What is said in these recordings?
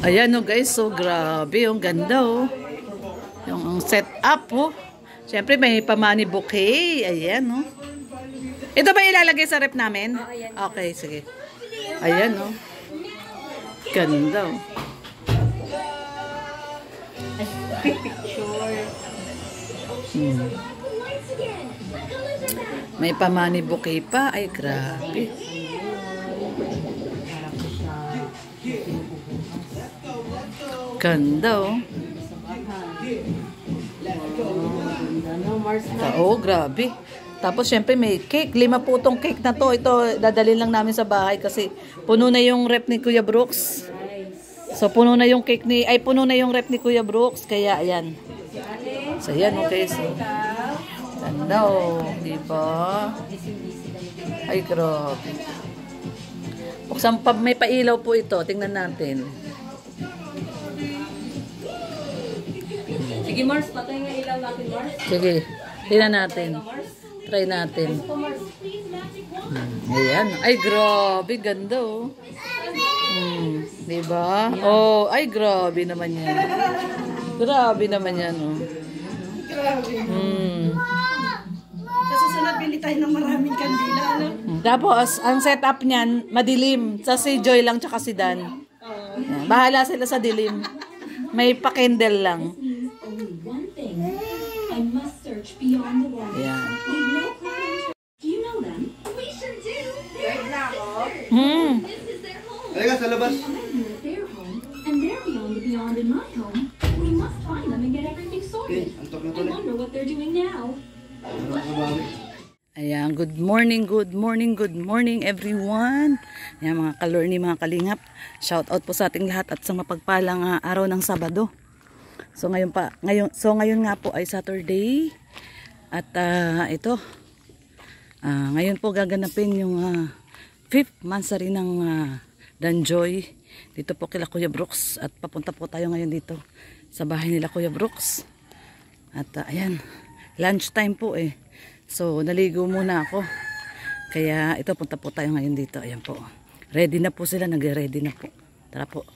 Ayan o guys, so grabe, yung ganda o. Yung setup o. Siyempre may pamani bouquet. Ayan o. Ito ba ilalagay sa rep namin? Okay, sige. Ayan o. Ganda o. May pamani bouquet pa. Ay, grabe. Ganda oh. Oh, grabe. Tapos syempre may cake. 5 po itong cake na to. Ito dadalhin lang namin sa bahay kasi puno na yung rep ni Kuya Brooks. So puno na yung cake ni puno na yung rep ni Kuya Brooks kaya ayan. So ayan okay. So ganda oh, di ba? Ay grabe. Buksan pa, may pailaw po ito. Tingnan natin. Sige Mars, patay nga ilaw natin Mars. Sige, tingnan natin. Try natin. Ayan. Ay grabe, ganda oh. Diba? Oh, ay grabe naman yan. Grabe naman yan oh. Sa susunod, bili tayo ng maraming kandila, no? Tapos, ang setup niyan, madilim. Sa si Joy lang, tsaka si Dan. Bahala sila sa dilim. May pa-candle lang. Ayan. Halika sa labas. Okay, antok na tuloy. Ayan, good morning everyone. Ayan mga kalorni, mga kalingap. Shout out po sa ating lahat at sa mapagpalang araw ng Sabado. So ngayon nga po ay Saturday. At ngayon po gaganapin yung 5th mansary ng Danjoy. Dito po kila Kuya Brooks at papunta po tayo ngayon dito sa bahay nila Kuya Brooks. At ayan, lunch time po eh. So naligo muna ako. Kaya ito punta po tayo ngayon dito. Ayan po. Ready na po sila, nagre-ready na po. Tara po.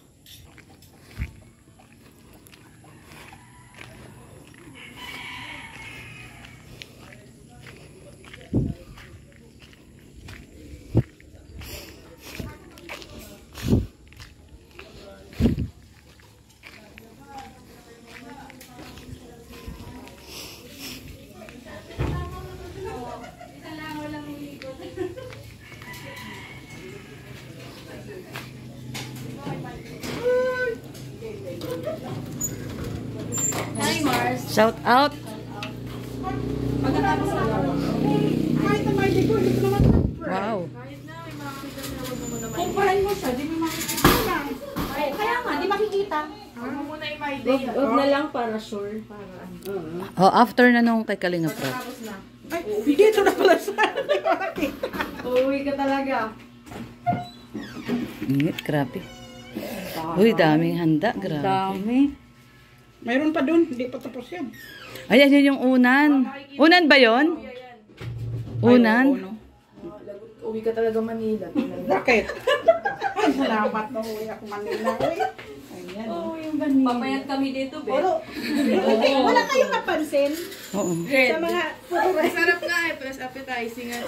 Shout out. Wow. Kumparan mo siya, di mo makikita. Kaya nga, di makikita. Huwag na lang para sure. Oh, after na nung kay Kalinga Prab. Ay, dito na pala siya. Di ko nakita. Uuwi ka talaga. Init, grabe. Uy, daming handa, grabe. Dami. Mayroon pa dun, hindi pa tapos yan. Ayan yun yung unan. Unan ba yun? Unan? Uwi ka talaga Manila. Bakit? Ay, salamat na uwi ako Manila. Ayan. Papayat kami dito, be. Wala kayong napansin Oo. sa mga... Sarap nga eh, plus appetizing nga.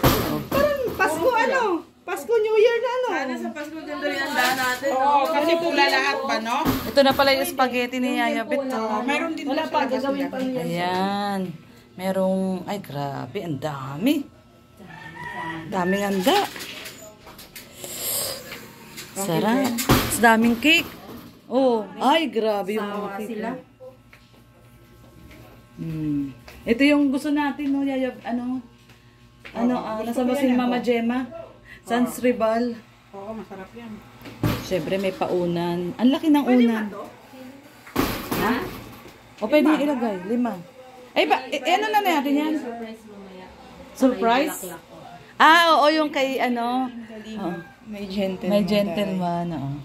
Parang Pasko ano? Pasko New Year na ano? Sana sa Pasko ganda rin ang daan natin. Oo, kasi pula lahat ba, no? Ito na pala yung spaghetti ni Yaya Bit. Mayroon din wala pa, gagawin pa rin. Ayan. Merong, ay grabe, ang dami. Daming handa. Sarap. Sa daming cake. Oh, ay grabe yung mga cake. Ito yung gusto natin, no, Yaya, nasa basin Mama Gemma. Sans Ribal. Oo, masarap yan. Siyempre may paunan. Ang laki ng unan. Ha? O pwede ilagay, 5. Ay ba, ano na natin yan? Surprise? Ah, oo, yung kay ano. May gentleman. May gentleman, oo.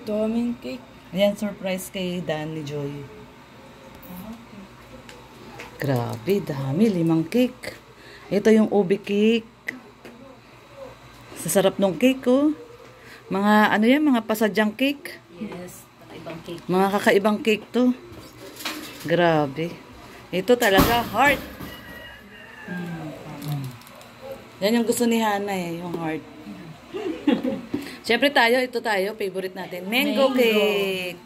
Doming cake. Ayan, surprise kay Dan ni Joy. Grabe, dami. 5 cake. Ito yung ubi cake. Sasarap ng cake, oh. Mga ano yan, mga pasadyang cake. Yes, ibang cake. Mga kakaibang cake to. Grabe. Ito talaga, heart. Yan yung gusto ni Hana eh, yung heart. Siyempre ito tayo, favorite natin. Mango cake.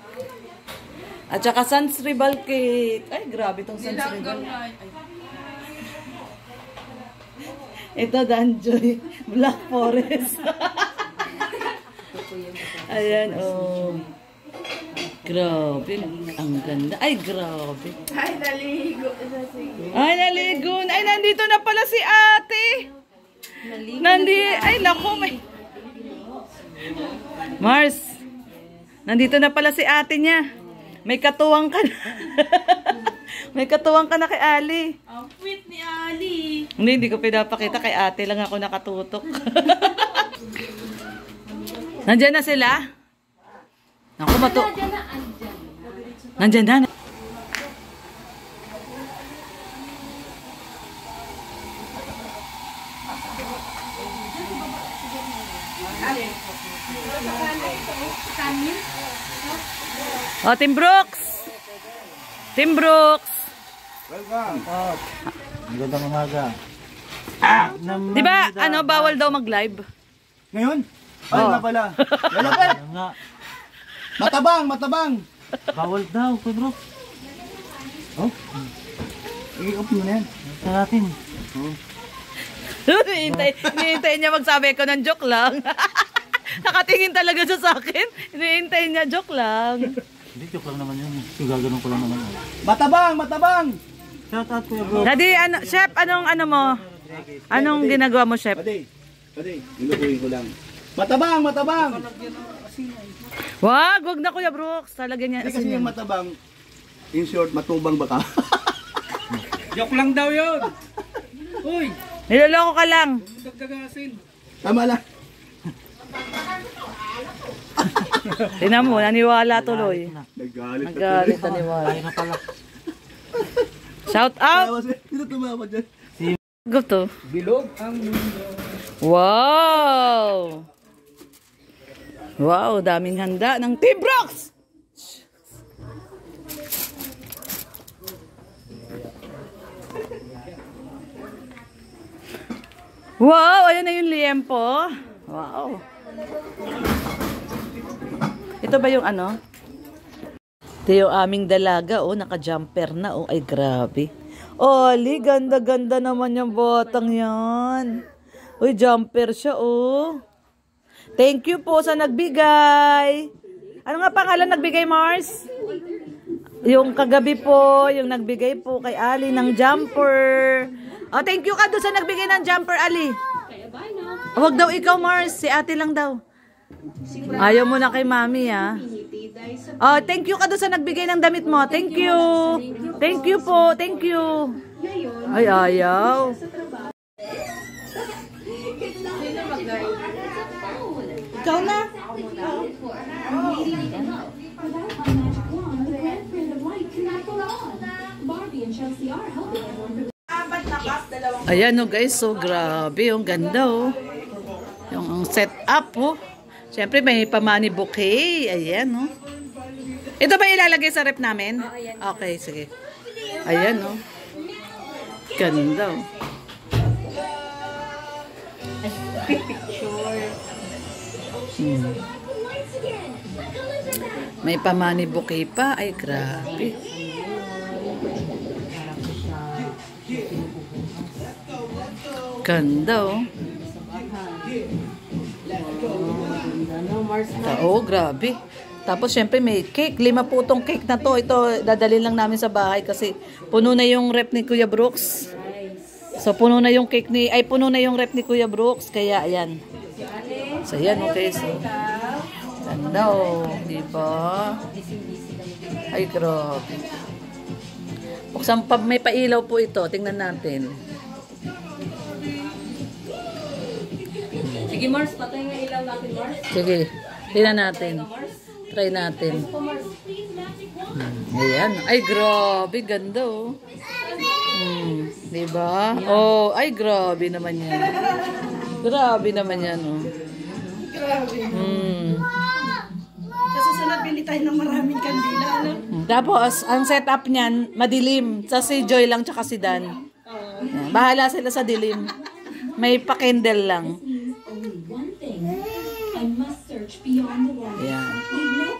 At saka Sans Ribal cake. Ay, grabe tong Sans Ribal. Ito, Danjoy. Black Forest. Ayan, oh. Grabe. Ang ganda. Ay, grabe. Ay, naligo. Ay, naligo. Ay, nandito na pala si ate. Ay, lako. Mars. Nandito na pala si ate niya. May katuwang ka na. May katuwang ka na kay Ali. Ang sweet ni Ali. Hindi ko pinapakita. Kay ate lang ako nakatutok. Nandyan na sila? Naku, Nandyan na. Oh, Team Brooks! Team Brooks! Welcome. Magandang umaga. Di ba, bawal daw mag-live? Ngayon? Ay, nga pala. Lalapit. Matabang. Bawal daw, Kuya Bro. Oh? I-off mo na yan. Sa natin. Hinihintay niya magsabi ko ng joke lang. Nakatingin talaga siya sa akin. Hinihintay niya, joke lang. Hindi, joke lang naman yun. Gaganon ko lang naman. Matabang. Shout out, Kuya Bro. Daddy, chef, anong mo? Anong ginagawa mo, chef? Pwede, nilutuin ko lang. Matabang. Wag na Kuya Brooks. Talagyan niya Hindi asin kasi yan. yung matabang, in short, matubang baka. Joke lang daw yun. Uy, Niloloko ka lang. dagdagasin. Tama lang. Tingnan mo, naniwala tuloy. Nagalit Nagalit, naniwala. Ay na pala. Shout out! Sino tumawa dyan? Gusto. Bilog ang mundo. Wow! Wow, daming handa ng Team Brooks! Wow, ayan na yung liempo. Wow. Ito ba yung ano? Ito yung aming dalaga, oh, naka-jumper na, oh, ay grabe. Oli, ganda-ganda naman yung botang yan. Uy, jumper siya, oh. Thank you po sa nagbigay. Ano nga pangalan nagbigay, Mars? Yung kagabi po, yung nagbigay po kay Ali ng jumper. Oh, thank you ka doon sa nagbigay ng jumper, Ali. Huwag daw ikaw, Mars. Si ate lang daw. Ayaw mo na kay mami, ha? Oh, thank you ka doon sa nagbigay ng damit mo. Thank you. Thank you po. Thank you. Ay, ayaw. Ikaw na. Ayan, oh guys. So, grabe. Yung ganda, oh. Yung setup, oh. Siyempre, may pamani bouquet. Ayan, oh. Ito ba ilalagay sa rep namin? Okay, sige. Ayan, oh. Ganda, oh. May pamani bouquet pa. Ay, grabe. Ganda, oh. Oo, grabe. Tapos, syempre, may cake. 5 po itong cake na to. Ito, dadalhin lang namin sa bahay kasi puno na yung rep ni Kuya Brooks. So, puno na yung cake ni... Ay, puno na yung rep ni Kuya Brooks. Kaya, ayan. So, ayan, okay. So, ganda, oh. Diba? Ay, grabe. Buksan pa, may pailaw po ito. Tingnan natin. Sige, Mars, patay nga ilaw natin, Mars. Sige, tingnan natin. Try natin. Ayan. Ay, grabe. Ganda, oh. Diba? Oh, ay, grabe naman yan. Grabe naman yan, oh. tayo ng maraming kandila, ano? Tapos, ang setup niyan, madilim. Sa si Joy lang tsaka si Dan. Yan, bahala sila sa dilim. May pa-candle lang. Only one thing. I must search beyond the wall. Yan. We know